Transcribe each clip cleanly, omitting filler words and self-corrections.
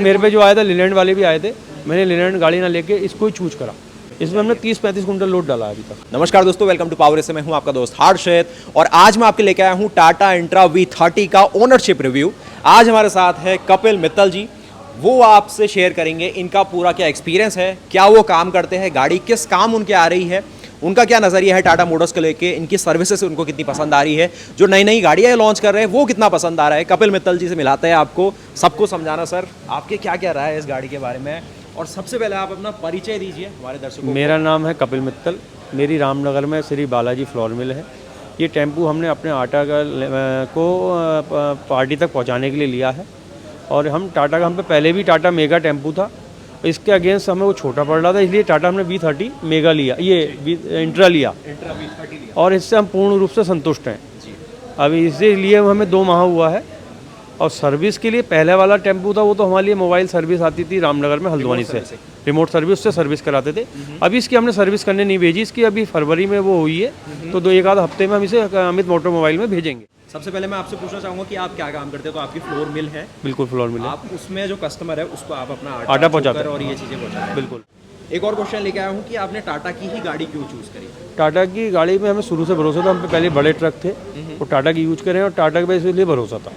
मेरे पे जो आया था लीलैंड वाले भी आए थे, मैंने लीलैंड गाड़ी ना लेके इसको ही चूज करा। इसमें हमने 30-35 कुंटल लोड डाला अभी तक। नमस्कार दोस्तों, वेलकम टू पावर एस। मैं हूं आपका दोस्त हर्षित और आज मैं आपके लेके आया हूं टाटा इंट्रा V30 का ओनरशिप रिव्यू। आज हमारे साथ है कपिल मित्तल जी। वो आपसे शेयर करेंगे इनका पूरा क्या एक्सपीरियंस है, क्या वो काम करते हैं, गाड़ी किस काम उनके आ रही है, उनका क्या नज़रिया है टाटा मोटर्स को लेके, इनकी सर्विसेज उनको कितनी पसंद आ रही है, जो नई नई गाड़ियाँ लॉन्च कर रहे हैं वो कितना पसंद आ रहा है। कपिल मित्तल जी से मिलाते हैं आपको, सबको समझाना। सर, आपके क्या क्या राय है इस गाड़ी के बारे में, और सबसे पहले आप अपना परिचय दीजिए हमारे दर्शकों को। मेरा नाम है कपिल मित्तल, मेरी रामनगर में श्री बालाजी फ्लोर मिल है। ये टेम्पू हमने अपने आटा को पार्टी तक पहुंचाने के लिए लिया है, और हम टाटा का, हम पे पहले भी टाटा मेगा टेम्पू था, इसके अगेंस्ट हमें वो छोटा पड़ रहा था, इसलिए टाटा हमने V30 मेगा लिया, ये इंट्रा लिया, और इससे हम पूर्ण रूप से संतुष्ट हैं। अभी इसीलिए हमें 2 माह हुआ है। और सर्विस के लिए पहले वाला टेम्पू था, वो तो हमारे लिए मोबाइल सर्विस आती थी रामनगर में हल्द्वानी से, रिमोट सर्विस से सर्विस कराते थे। अभी इसकी हमने सर्विस करने नहीं भेजी, इसकी अभी फरवरी में वो हुई है, तो 1 आध हफ्ते में हम इसे अमित मोटर मोबाइल में भेजेंगे। सबसे पहले मैं आपसे पूछना चाहूँगा कि आप क्या काम करते हैं। तो आपकी फ्लोर मिल है? बिल्कुल फ्लोर मिल है। आप उसमें जो कस्टमर है उसको आप अपना आटा पहुँचाते हैं और ये चीज़ें पहुँचाते हैं। बिल्कुल। एक और क्वेश्चन लेके आया हूँ कि आपने टाटा की ही गाड़ी क्यों चूज़ करी? टाटा की गाड़ी में हमें शुरू से भरोसा था। हम पे पहले बड़े ट्रक थे, वो टाटा की यूज करें, और टाटा के इसलिए भरोसा था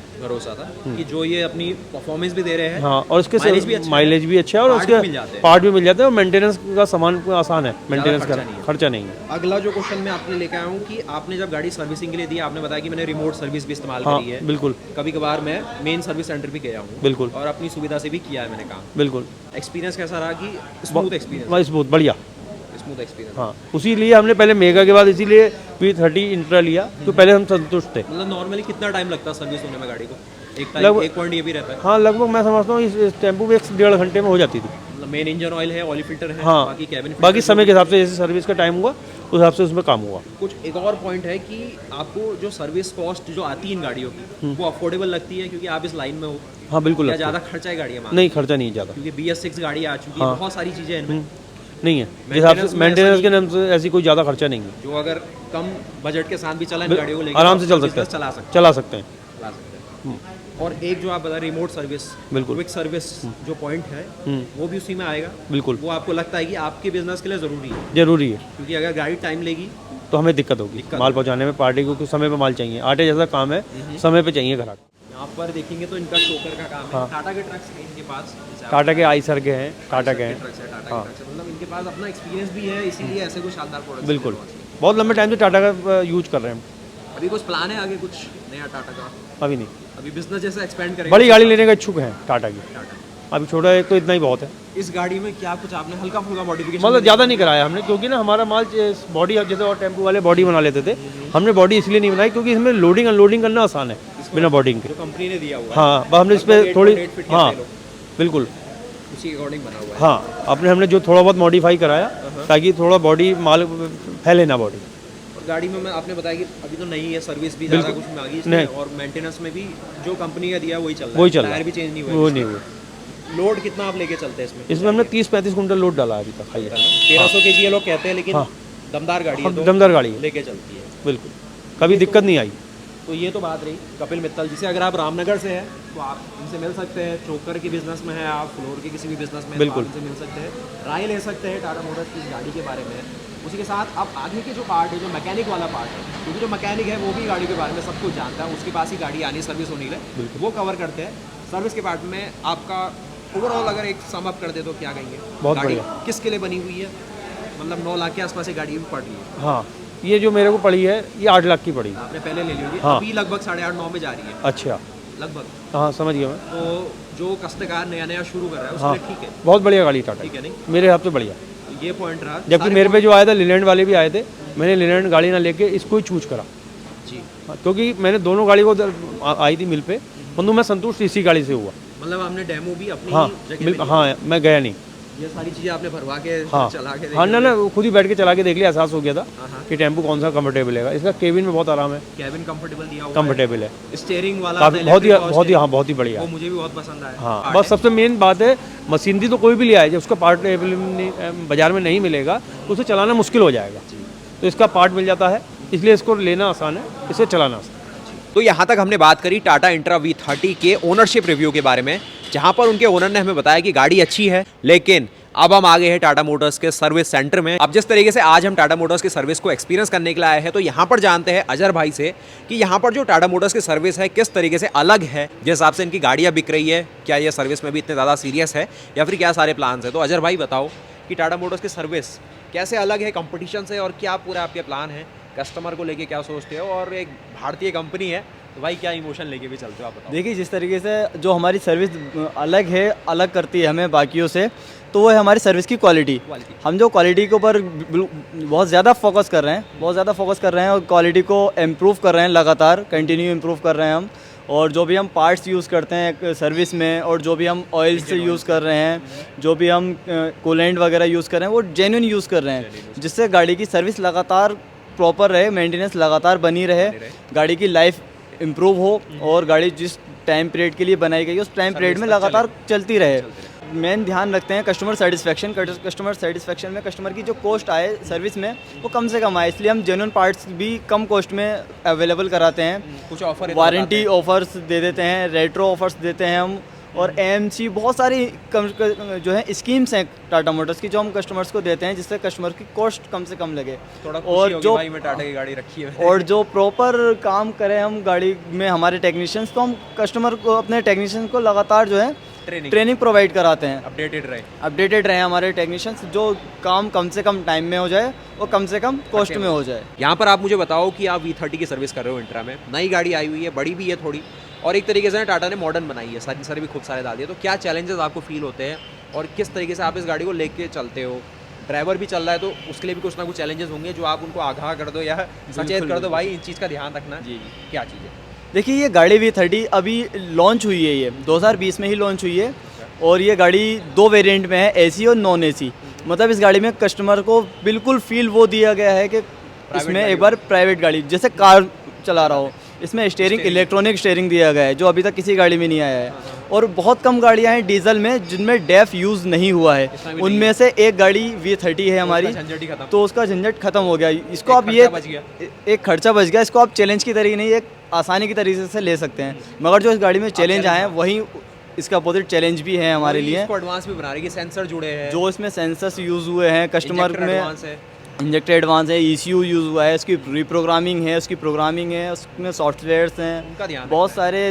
कि जो ये अपनी परफॉर्मेंस भी दे रहे हैं। हाँ, और इसके माइलेज भी अच्छा है, और उसके पार्ट भी मिल जाते हैं, और मेंटेनेंस का सामान आसान है, मेंटेनेंस का खर्चा नहीं है। अगला जो क्वेश्चन मैं आपने लेके आया हूँ कि आपने जब गाड़ी सर्विसिंग के लिए दी, आपने बताया कि मैंने रिमोट सर्विस भी इस्तेमाल करी है। बिल्कुल। कभी कभार मैं मेन सर्विस सेंटर भी गया हूँ। बिल्कुल। और अपनी सुविधा से भी किया है मैंने काम। बिल्कुल। एक्सपीरियंस कैसा रहा? कि स्मूथ एक्सपीरियंस? स्मूथ, बढ़िया स्मूथ एक्सपीरियंस। हाँ, उसी लिए हमने पहले मेगा के बाद इसीलिए V30 इंट्रा लिया, तो पहले हम संतुष्ट थे। मतलब नॉर्मली कितना टाइम लगता है सर्विस होने में गाड़ी को? एक पॉइंट ये भी रहता है। हाँ, लगभग मैं समझता हूँ इस टेम्पू में 1-1.5 घंटे में हो जाती थी। मतलब मेन इंजन ऑयल है, ऑयल फिल्टर है, हाँ, बाकी कैबिन, बाकी समय के हिसाब से जैसे सर्विस का टाइम हुआ उस हिसाब से उसमें काम हुआ। कुछ एक और पॉइंट है कि आपको जो सर्विस कॉस्ट जो आती है इन गाड़ियों की, वो अफोर्डेबल लगती है क्योंकि आप इस लाइन में हो? हाँ बिल्कुल। ज़्यादा खर्चा है गाड़ियाँ? नहीं, खर्चा नहीं ज़्यादा, क्योंकि BS6 गाड़ी आ चुकी है, बहुत सारी चीज़ें इनमें नहीं है। जिस हिसाब से मेंटेनेंस के नाम से ऐसी कोई ज़्यादा खर्चा नहीं है। जो अगर कम बजट के साथ भी चला इन गाड़ियों को लेकर आराम से चल सकते हैं, चला सकते हैं। और एक जो आप बता रिमोट सर्विस, बिल्कुल, क्विक सर्विस जो पॉइंट है, वो भी उसी में आएगा? बिल्कुल। वो आपको लगता है कि आपके बिजनेस के लिए ज़रूरी है? जरूरी है, क्योंकि अगर गाड़ी टाइम लेगी तो हमें दिक्कत होगी माल पहुंचाने में। पार्टी को कुछ समय पे माल चाहिए, आटे जैसा काम है, समय पे चाहिए ग्राहक। यहाँ पर देखेंगे तो इनका शोकर का काम है। टाटा के ट्रक्स हैं इनके पास? टाटा के आईसर के हैं, टाटा के हैं। हाँ, मतलब इनके पास अपना एक्सपीरियंस भी है, इसीलिए ऐसे कोई शानदार प्रोडक्ट। बिल्कुल, बहुत लंबे टाइम से टाटा का यूज कर रहे हैं। अभी कुछ प्लान है आगे कुछ नया टाटा का? अभी नहीं, अभी बिजनेस जैसे एक्सपेंड करेंगे। बड़ी गाड़ी लेने का इच्छुक है टाटा की। अभी छोटा एक तो इतना ही बहुत है। इस गाड़ी में क्या कुछ आपने हल्का फुल्का मॉडिफिकेशन? मतलब ज़्यादा नहीं कराया हमने, क्योंकि ना हमारा माल बॉडी जैसे और टेम्पू वाले बॉडी बना लेते थे, हमने बॉडी इसलिए नहीं बनाई क्योंकि इसमें लोडिंग अनलोडिंग करना आसान है बिना बॉडिंग के। जो कंपनी ने दिया हुआ है। हाँ, बस हमने इस पर थोड़ी, हाँ बिल्कुल उसी अकॉर्डिंग बना हुआ है। हाँ, हमने जो थोड़ा बहुत मॉडिफाई कराया ताकि थोड़ा बॉडी माल फैले ना बॉडी। और गाड़ी में मैं आपने बताया कि अभी तो नहीं है, सर्विस भी ज़्यादा कुछ में आ गई है, और मेंटेनेंस में भी जो कंपनी का दिया वही चल रहा है, टायर भी चेंज नहीं हुआ, वो नहीं हुआ। लोड कितना आप लेके चलते हैं इसमें? इसमें हमने 30-35 कुंटल लोड डाला अभी तक। 1300 kg ये लोग कहते हैं, लेकिन दमदार गाड़ी है, दमदार गाड़ी लेके चलती है। बिल्कुल, कभी दिक्कत नहीं आई। तो ये तो बात रही कपिल मित्तल जी से। अगर आप रामनगर से हैं तो आप इनसे मिल सकते हैं। चोकर के बिजनेस में है आप, फ्लोर के किसी भी बिजनेस में, बिल्कुल इनसे मिल सकते हैं, राय ले सकते हैं टाटा मोटर्स की इस गाड़ी के बारे में। उसी के साथ अब आगे के जो पार्ट है, जो मैकेनिक वाला पार्ट है, क्योंकि जो मैकेनिक है वो भी गाड़ी के बारे में सब कुछ जानता है, उसके पास ही गाड़ी आनी सर्विस होने के लिए, वो कवर करते हैं। सर्विस के पार्ट में आपका ओवरऑल अगर एक सम अप कर दे तो क्या कहेंगे? बहुत गाड़ी बढ़िया। किसके लिए बनी हुई है? मतलब 9 लाख के आसपास ये गाड़ी भी पड़ रही है। हाँ, ये जो मेरे को पड़ी है ये 8 लाख की पड़ी। आपने पहले ले ली होगी। हाँ, अभी लगभग 8.5-9 में जा रही है। अच्छा, लगभग। हाँ समझ गया मैं। तो जो कस्टकार नया शुरू कर रहा है उसके लिए ठीक है, बहुत बढ़िया गाड़ी टाटा, ठीक है नहीं? मेरे हिसाब से बढ़िया। ये पॉइंट रहा। जबकि मेरे पे जो आया था लीलैंड वाले भी आए थे, मैंने लीलैंड गाड़ी ना लेके इसको ही चूज करा जी, क्योंकि मैंने दोनों गाड़ी को आई थी मिल पे, परंतु मैं संतुष्ट इसी गाड़ी से हुआ। मतलब आपने डेमो भी अपनी जगह पे? हाँ, मैं गया नहीं, ये सारी चीज़ें आपने भरवा के चला के हाँ ना खुद ही बैठ के चला के देख लिया, एहसास हो गया था कि टेम्पू कौन सा कंफर्टेबल है। इसका केबिन में बहुत आराम है, केबिन कंफर्टेबल दिया हुआ है, कंफर्टेबल है, स्टीयरिंग वाला बहुत ही हाँ बहुत ही बढ़िया, वो मुझे भी बहुत पसंद आया। हाँ, बस सबसे मेन बात है मशीनरी तो कोई भी ले आए, जब उसका पार्ट बाजार में नहीं मिलेगा तो उसे चलाना मुश्किल हो जाएगा, तो इसका पार्ट मिल जाता है, इसलिए इसको लेना आसान है, इसे चलाना आसान है। तो यहाँ तक हमने बात करी टाटा इंट्रा V30 के ओनरशिप रिव्यू के बारे में, जहाँ पर उनके ओनर ने हमें बताया कि गाड़ी अच्छी है, लेकिन अब हम आगे हैं टाटा मोटर्स के सर्विस सेंटर में। अब जिस तरीके से आज हम टाटा मोटर्स की सर्विस को एक्सपीरियंस करने के लिए आए हैं, तो यहाँ पर जानते हैं अजहर भाई से कि यहाँ पर जो टाटा मोटर्स की सर्विस है किस तरीके से अलग है, जिस हिसाब से इनकी गाड़ियाँ बिक रही है, क्या ये सर्विस में भी इतने ज़्यादा सीरियस है या फिर क्या सारे प्लान्स है। तो अजहर भाई बताओ कि टाटा मोटर्स की सर्विस कैसे अलग है कंपटीशन से और क्या पूरा आपके प्लान है, कस्टमर को लेके क्या सोचते हो, और एक भारतीय कंपनी है तो भाई क्या इमोशन लेके भी चलते हो आप बताओ। देखिए, जिस तरीके से जो हमारी सर्विस अलग है, अलग करती है हमें बाकियों से, तो वो है हमारी सर्विस की क्वालिटी। हम जो क्वालिटी के ऊपर बहुत ज़्यादा फोकस कर रहे हैं, और क्वालिटी को इम्प्रूव कर रहे हैं, लगातार कंटिन्यू इम्प्रूव कर रहे हैं हम। और जो भी हम पार्ट्स यूज़ करते हैं सर्विस में, और जो भी हम ऑयल से यूज़ कर रहे हैं, जो भी हम कूलेंट वगैरह यूज़ कर रहे हैं, वो जेन्युइन यूज़ कर रहे हैं, जिससे गाड़ी की सर्विस लगातार प्रॉपर रहे, मेंटेनेंस लगातार बनी रहे, गाड़ी की लाइफ इम्प्रूव हो, और गाड़ी जिस टाइम पीरियड के लिए बनाई गई है उस टाइम पीरियड में लगातार चलती रहे। मेन ध्यान रखते हैं कस्टमर सेटिस्फेक्शन में कस्टमर की जो कॉस्ट आए सर्विस में वो कम से कम आए, इसलिए हम जेन्युइन पार्ट्स भी कम कॉस्ट में अवेलेबल कराते हैं। कुछ ऑफर, वारंटी ऑफर्स दे देते हैं, रेट्रो ऑफर्स देते हैं हम, और AMC बहुत सारी जो है स्कीम्स हैं टाटा मोटर्स की, जो हम कस्टमर्स को देते हैं, जिससे कस्टमर की कॉस्ट कम से कम लगे। और जो भाई मैं टाटा की गाड़ी रखी है और जो प्रॉपर काम करें हम गाड़ी में हमारे टेक्नीशियंस, तो हम कस्टमर को, अपने टेक्नीशियंस को लगातार जो है ट्रेनिंग प्रोवाइड कराते हैं। अपडेटेड रहे हमारे टेक्नीशियंस, जो काम कम से कम टाइम में हो जाए और कम से कम कॉस्ट में हो जाए। यहाँ पर आप मुझे बताओ कि आप V30 की सर्विस कर रहे हो इंट्रा में, नई गाड़ी आई हुई है, बड़ी भी है थोड़ी, और एक तरीके से टाटा ने मॉडर्न बनाई है, सारी भी खूब सारे डाल दिए, तो क्या चैलेंजेस आपको फील होते हैं और किस तरीके से आप इस गाड़ी को लेके चलते हो? ड्राइवर भी चल रहा है तो उसके लिए भी कुछ ना कुछ चैलेंजेस होंगे जो आप उनको आगाह कर दो या सचेत कर दो, भाई इन चीज़ का ध्यान रखना। जी, क्या चीज़ है? देखिए, ये गाड़ी V30 अभी लॉन्च हुई है, ये 2020 में ही लॉन्च हुई है, और ये गाड़ी 2 वेरिएंट में है, AC और नॉन AC। मतलब इस गाड़ी में कस्टमर को बिल्कुल फील वो दिया गया है कि इसमें एक बार प्राइवेट गाड़ी जैसे कार चला रहा हो। इसमें स्टीयरिंग इलेक्ट्रॉनिक स्टीयरिंग दिया गया है, जो अभी तक किसी गाड़ी में नहीं आया है। और बहुत कम गाड़ियां हैं डीजल में जिनमें डेफ यूज़ नहीं हुआ है, उनमें से एक गाड़ी V30 है हमारी, तो उसका झंझट खत्म हो गया। इसको आप ये एक खर्चा बच गया, इसको आप चैलेंज की तरीके नहीं, एक आसानी की तरीके से ले सकते हैं। मगर जो इस गाड़ी में चैलेंज आए हैं वही इसका अपोजिट चैलेंज भी है हमारे लिए। इसको एडवांस भी बना रही है, सेंसर जुड़े हैं, जो इसमें सेंसर्स यूज़ हुए हैं, कस्टमर में इंजेक्टर एडवांस है, ECU यूज़ हुआ है, उसकी रीप्रोग्रामिंग है, उसकी प्रोग्रामिंग है, उसमें सॉफ्टवेयर्स हैं, बहुत सारे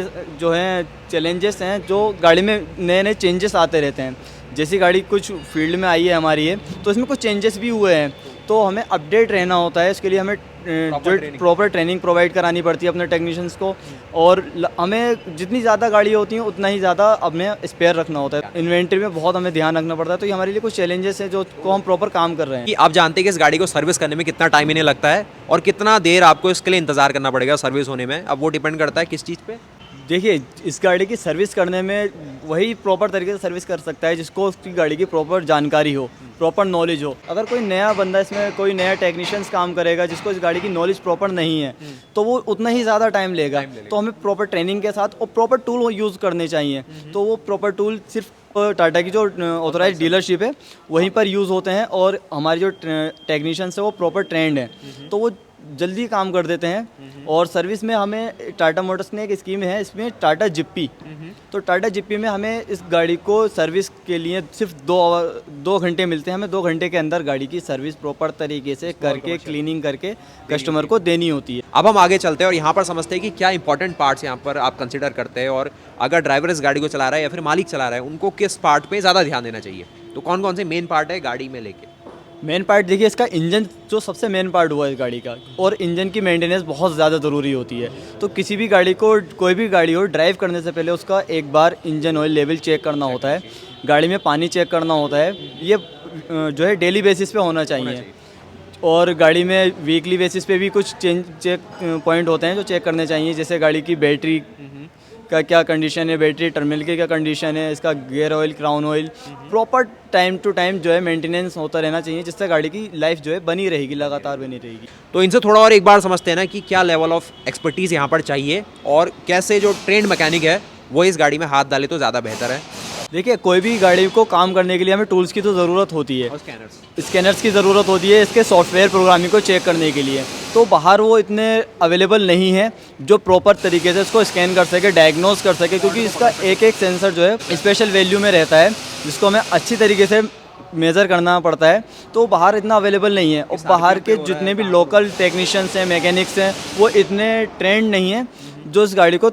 जो हैं चैलेंजेस हैं, जो गाड़ी में नए नए चेंजेस आते रहते हैं। जैसी गाड़ी कुछ फील्ड में आई है हमारी है, तो इसमें कुछ चेंजेस भी हुए हैं, तो हमें अपडेट रहना होता है। इसके लिए हमें प्रॉपर ट्रेनिंग प्रोवाइड करानी पड़ती है अपने टेक्नीशियंस को, और हमें जितनी ज़्यादा गाड़ी होती हैं उतना ही ज़्यादा हमें स्पेयर रखना होता है। इन्वेंट्री में बहुत हमें ध्यान रखना पड़ता है, तो ये हमारे लिए कुछ चैलेंजेस हैं जो को हम प्रॉपर काम कर रहे हैं। कि आप जानते हैं कि इस गाड़ी को सर्विस करने में कितना टाइम इन्हें लगता है और कितना देर आपको इसके लिए इंतजार करना पड़ेगा सर्विस होने में, अब वो डिपेंड करता है किस चीज़ पे? देखिए, इस गाड़ी की सर्विस करने में वही प्रॉपर तरीके से सर्विस कर सकता है जिसको उसकी गाड़ी की प्रॉपर जानकारी हो, प्रॉपर नॉलेज हो। अगर कोई नया बंदा, इसमें कोई नया टेक्नीशियंस काम करेगा जिसको इस गाड़ी की नॉलेज प्रॉपर नहीं है, तो वो उतना ही ज़्यादा टाइम लेगा। तो हमें प्रॉपर ट्रेनिंग के साथ और प्रॉपर टूल यूज़ करने चाहिए। तो वो प्रॉपर टूल सिर्फ टाटा की जो ऑथोराइज डीलरशिप है वहीं पर यूज़ होते हैं, और हमारे जो टेक्नीशियंस है वो प्रॉपर ट्रेंड है, तो वो जल्दी काम कर देते हैं। और सर्विस में हमें टाटा मोटर्स ने एक स्कीम है, इसमें टाटा जिप्पी, तो टाटा जिप्पी में हमें इस गाड़ी को सर्विस के लिए सिर्फ 2 घंटे मिलते हैं। हमें 2 घंटे के अंदर गाड़ी की सर्विस प्रॉपर तरीके से करके, क्लीनिंग करके कस्टमर को देनी होती है। अब हम आगे चलते हैं और यहाँ पर समझते हैं कि क्या इंपॉर्टेंट पार्ट्स यहाँ पर आप कंसिडर करते हैं, और अगर ड्राइवर इस गाड़ी को चला रहा है या फिर मालिक चला रहा है, उनको किस पार्ट पे ज़्यादा ध्यान देना चाहिए? तो कौन कौन से मेन पार्ट है गाड़ी में लेके? मेन पार्ट देखिए, इसका इंजन जो सबसे मेन पार्ट हुआ है इस गाड़ी का, और इंजन की मेंटेनेंस बहुत ज़्यादा ज़रूरी होती है। तो किसी भी गाड़ी को, कोई भी गाड़ी हो, ड्राइव करने से पहले उसका एक बार इंजन ऑयल लेवल चेक करना होता है, गाड़ी में पानी चेक करना होता है। ये जो है डेली बेसिस पे होना चाहिए। और गाड़ी में वीकली बेसिस पे भी कुछ चेक पॉइंट होते हैं जो चेक करने चाहिए, जैसे गाड़ी की बैटरी का क्या कंडीशन है, बैटरी टर्मिनल की क्या कंडीशन है, इसका gear oil, crown oil, proper time to time जो है मेंटेनेंस होता रहना चाहिए, जिससे गाड़ी की लाइफ जो है बनी रहेगी, लगातार बनी रहेगी। तो इनसे थोड़ा और एक बार समझते हैं ना कि क्या लेवल ऑफ एक्सपर्टीज़ यहाँ पर चाहिए और कैसे जो ट्रेंड मैकेनिक है वो इस गाड़ी में हाथ डाले तो ज़्यादा बेहतर है। देखिए कोई भी गाड़ी को काम करने के लिए हमें टूल्स की तो ज़रूरत होती है, और स्कैनर्स। स्कैनर्स की ज़रूरत होती है इसके सॉफ्टवेयर प्रोग्रामिंग को चेक करने के लिए। तो बाहर वो इतने अवेलेबल नहीं है जो प्रॉपर तरीके से इसको स्कैन कर सके, डायग्नोस कर सके, क्योंकि इसका एक एक सेंसर जो है स्पेशल वैल्यू में रहता है जिसको हमें अच्छी तरीके से मेज़र करना पड़ता है। तो बाहर इतना अवेलेबल नहीं है, और बाहर के जितने भी लोकल टेक्नीशियंस हैं, मैकेनिक्स हैं, वो इतने ट्रेंड नहीं हैं जो इस गाड़ी को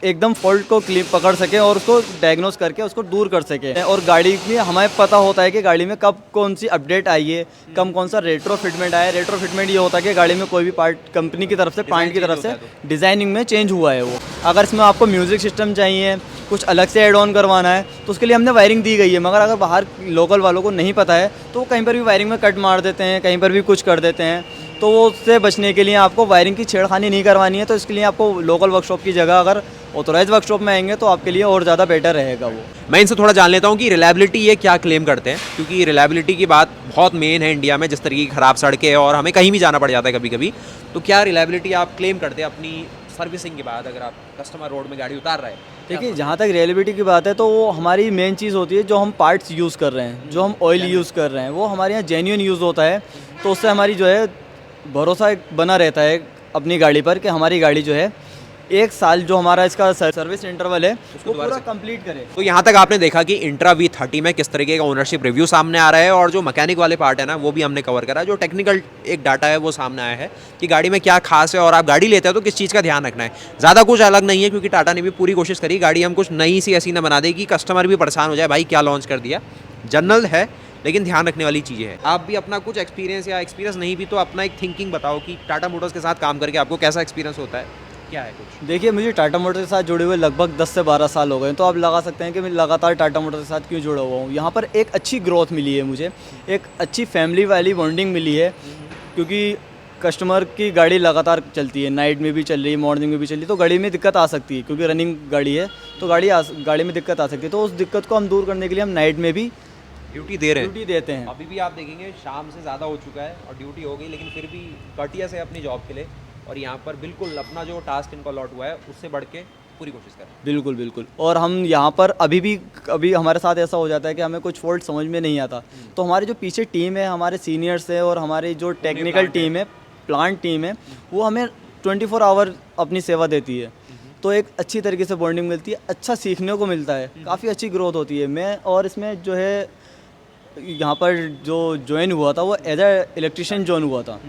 एकदम फॉल्ट को क्लिप पकड़ सके और उसको डायग्नोस करके उसको दूर कर सके। और गाड़ी में हमें पता होता है कि गाड़ी में कब कौन सी अपडेट आई है, कब कौन सा रेट्रो फिटमेंट आया है। रेट्रो फिटमेंट ये होता है कि गाड़ी में कोई भी पार्ट कंपनी की तरफ से, प्लांट की तरफ से डिज़ाइनिंग में चेंज हुआ है वो। अगर इसमें आपको म्यूज़िक सिस्टम चाहिए, कुछ अलग से ऐड ऑन करवाना है, तो उसके लिए हमने वायरिंग दी गई है। मगर अगर बाहर लोकल वालों को नहीं पता है तो वो कहीं पर भी वायरिंग में कट मार देते हैं, कहीं पर भी कुछ कर देते हैं। तो वो उससे बचने के लिए आपको वायरिंग की छेड़खानी नहीं करवानी है। तो इसके लिए आपको लोकल वर्कशॉप की जगह अगर ऑथोराइज वर्कशॉप में आएंगे तो आपके लिए और ज़्यादा बेटर रहेगा वो। मैं इनसे थोड़ा जान लेता हूँ कि रिलायबिलिटी ये क्या क्लेम करते हैं, क्योंकि रिलायबिलिटी की बात बहुत मेन है इंडिया में। जिस तरीके की ख़राब सड़कें और हमें कहीं भी जाना पड़ जाता है कभी कभी, तो क्या रिलायबिलिटी आप क्लेम करते हैं अपनी सर्विसिंग के बाद, अगर आप कस्टमर रोड में गाड़ी उतार रहे हैं? देखिए जहाँ तक रिलायबिलिटी की बात है तो वो हमारी मेन चीज़ होती है, जो हम पार्ट्स यूज़ कर रहे हैं, जो हम ऑयल यूज़ कर रहे हैं, वो हमारे यहाँ जेन्युइन यूज़ होता है। तो उससे हमारी जो है भरोसा एक बना रहता है अपनी गाड़ी पर कि हमारी गाड़ी जो है 1 साल जो हमारा इसका सर्विस इंटरवल है उसको पूरा कंप्लीट करे। तो यहाँ तक आपने देखा कि इंट्रा V30 में किस तरीके का ओनरशिप रिव्यू सामने आ रहा है, और जो मैकेनिक वाले पार्ट है ना वो भी हमने कवर करा। जो टेक्निकल एक डाटा है वो सामने आया है कि गाड़ी में क्या खास है, और आप गाड़ी लेते हो तो किस चीज़ का ध्यान रखना है। ज़्यादा कुछ अलग नहीं है, क्योंकि टाटा ने भी पूरी कोशिश करी गाड़ी हम कुछ नई सी ऐसी ना बना दे कि कस्टमर भी परेशान हो जाए, भाई क्या लॉन्च कर दिया। जनरल है लेकिन ध्यान रखने वाली चीज़ें हैं। आप भी अपना कुछ एक्सपीरियंस, या एक्सपीरियंस नहीं भी तो अपना एक थिंकिंग बताओ कि टाटा मोटर्स के साथ काम करके आपको कैसा एक्सपीरियंस होता है, क्या है कुछ? देखिए मुझे टाटा मोटर्स के साथ जुड़े हुए लगभग 10 से 12 साल हो गए। तो आप लगा सकते हैं कि मैं लगातार टाटा मोटर्स के साथ क्यों जुड़ा हुआ हूँ। यहाँ पर एक अच्छी ग्रोथ मिली है मुझे, एक अच्छी फैमिली वाली बॉन्डिंग मिली है, क्योंकि कस्टमर की गाड़ी लगातार चलती है, नाइट में भी चल रही है, मॉर्निंग में भी चल रही है, तो गाड़ी में दिक्कत आ सकती है, क्योंकि रनिंग गाड़ी है तो गाड़ी में दिक्कत आ सकती है। तो उस दिक्कत को हम दूर करने के लिए हम नाइट में भी ड्यूटी दे रहे हैं, ड्यूटी देते हैं। अभी भी आप देखेंगे शाम से ज़्यादा हो चुका है और ड्यूटी हो गई, लेकिन फिर भी कटियस है अपनी जॉब के लिए, और यहाँ पर बिल्कुल अपना जो टास्क इनको अलॉट हुआ है उससे बढ़ के पूरी कोशिश करें। बिल्कुल बिल्कुल। और हम यहाँ पर अभी हमारे साथ ऐसा हो जाता है कि हमें कुछ फॉल्ट समझ में नहीं आता, तो हमारी जो पीछे टीम है, हमारे सीनियर्स है, और हमारी जो टेक्निकल टीम है, प्लांट टीम है, वो हमें 24 आवर अपनी सेवा देती है। तो एक अच्छी तरीके से बॉन्डिंग मिलती है, अच्छा सीखने को मिलता है, काफ़ी अच्छी ग्रोथ होती है। मैं और इसमें जो है यहाँ पर जो ज्वाइन हुआ था वो एज ए इलेक्ट्रिशियन ज्वाइन हुआ था,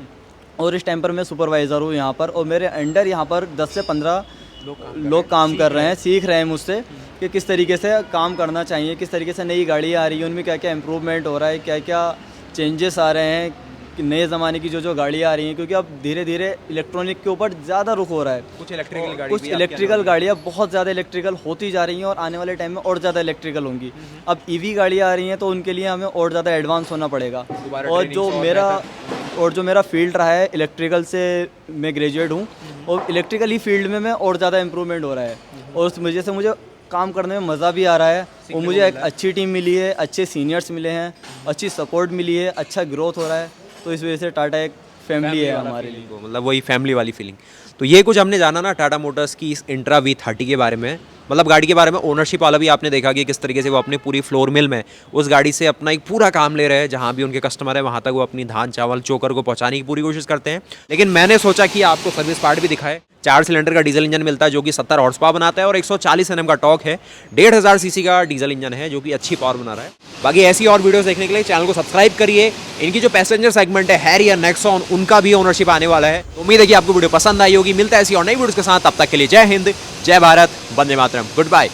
और इस टाइम पर मैं सुपरवाइज़र हूँ यहाँ पर, और मेरे अंडर यहाँ पर 10 से 15 लोग काम कर रहे हैं, सीख रहे हैं मुझसे कि किस तरीके से काम करना चाहिए, किस तरीके से नई गाड़ी आ रही है उनमें क्या क्या इम्प्रूवमेंट हो रहा है, क्या क्या चेंजेस आ रहे हैं, कि नए ज़माने की जो गाड़ियाँ आ रही हैं, क्योंकि अब धीरे धीरे इलेक्ट्रॉनिक के ऊपर ज़्यादा रुख हो रहा है। कुछ इलेक्ट्रिकल गाड़ियाँ बहुत ज़्यादा इलेक्ट्रिकल होती जा रही हैं, और आने वाले टाइम में और ज़्यादा इलेक्ट्रिकल होंगी। अब ईवी गाड़ियाँ आ रही हैं तो उनके लिए हमें और ज़्यादा एडवांस होना पड़ेगा। और जो मेरा फील्ड रहा है इलेक्ट्रिकल से, मैं ग्रेजुएट हूँ, और इलेक्ट्रिकल ही फील्ड में मैं और ज़्यादा इम्प्रूवमेंट हो रहा है, और उस वजह से मुझे काम करने में मज़ा भी आ रहा है, और मुझे एक अच्छी टीम मिली है, अच्छे सीनियर्स मिले हैं, अच्छी सपोर्ट मिली है, अच्छा ग्रोथ हो रहा है। तो इस वजह से टाटा एक फैमिली है हमारे लिए, मतलब वही फैमिली वाली फीलिंग। तो ये कुछ हमने जाना ना टाटा मोटर्स की इस इंट्रा V30 के बारे में, मतलब गाड़ी के बारे में। ओनरशिप वाला भी आपने देखा कि किस तरीके से वो अपने पूरी फ्लोर मिल में उस गाड़ी से अपना एक पूरा काम ले रहे हैं, जहाँ भी उनके कस्टमर है वहाँ तक वो अपनी धान चावल चोकर को पहुँचाने की पूरी कोशिश करते हैं। लेकिन मैंने सोचा कि आपको सर्विस पार्ट भी दिखाए। 4 सिलेंडर का डीजल इंजन मिलता है जो कि 70 हॉर्स पावर बनाता है, और 140 Nm का टॉर्क है। 1500 सीसी का डीजल इंजन है जो कि अच्छी पावर बना रहा है। बाकी ऐसी और वीडियोस देखने के लिए चैनल को सब्सक्राइब करिए। इनकी जो पैसेंजर सेगमेंट है हैरियर, नेक्सॉन, उनका भी ओनरशिप आने वाला है। तो उम्मीद है कि आपको वीडियो पसंद आई होगी। मिलता है ऐसी और नई वीडियोस के साथ, तब तक के लिए जय हिंद, जय भारत, वंदे मातरम, गुड बाय।